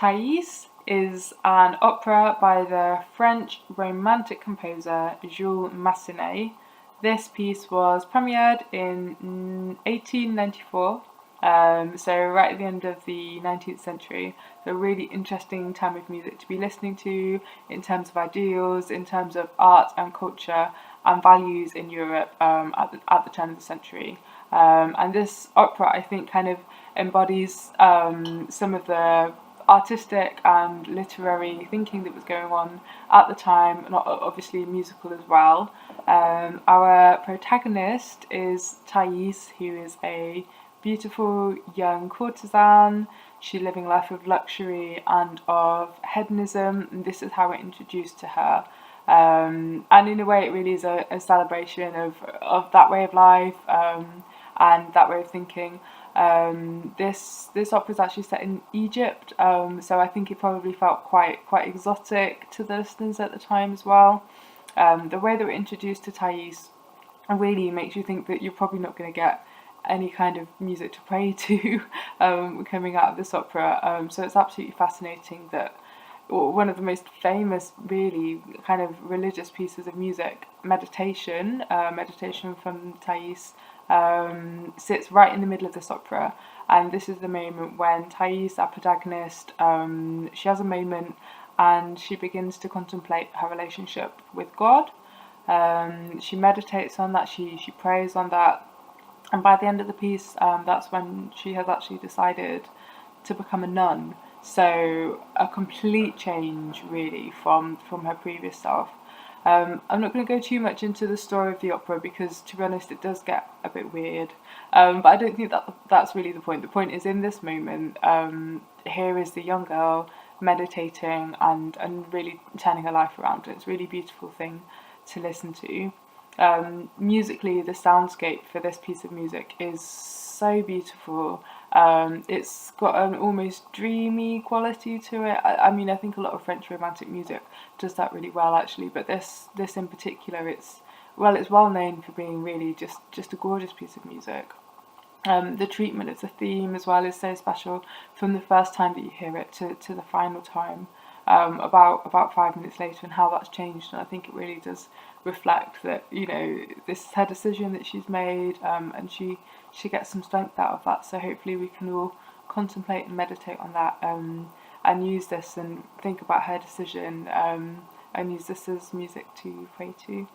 Thais is an opera by the French Romantic composer Jules Massenet. This piece was premiered in 1894, so right at the end of the 19th century. So a really interesting time of music to be listening to in terms of ideals, in terms of art and culture and values in Europe at the turn of the century. And this opera, I think, kind of embodies some of the artistic and literary thinking that was going on at the time, and obviously musical as well. Our protagonist is Thais, who is a beautiful young courtesan. She's living a life of luxury and of hedonism, and this is how we're introduced to her. And in a way, it really is a celebration of that way of life and that way of thinking. This opera is actually set in Egypt, so I think it probably felt quite exotic to the listeners at the time as well. The way that we're introduced to Thais really makes you think that you're probably not going to get any kind of music to pray to coming out of this opera. So it's absolutely fascinating that one of the most famous, really kind of religious pieces of music, meditation from Thais, sits right in the middle of this opera. And this is the moment when Thais, our protagonist, she has a moment and she begins to contemplate her relationship with God. She meditates on that, she prays on that, and by the end of the piece, that's when she has actually decided to become a nun. So a complete change, really, from her previous self. I'm not going to go too much into the story of the opera because, to be honest, it does get a bit weird. But I don't think that's really the point. The point is, in this moment, here is the young girl meditating and really turning her life around. It's a really beautiful thing to listen to. Musically, the soundscape for this piece of music is so beautiful. It's got an almost dreamy quality to it. I mean, I think a lot of French romantic music does that really well, actually, but this in particular, it's well known for being really just a gorgeous piece of music. The treatment of the theme as well is so special from the first time that you hear it to the final time, about 5 minutes later, and how that's changed. And I think it really does reflect that, you know, this is her decision that she's made, and she gets some strength out of that. So hopefully we can all contemplate and meditate on that, and use this and think about her decision, and use this as music to pray to.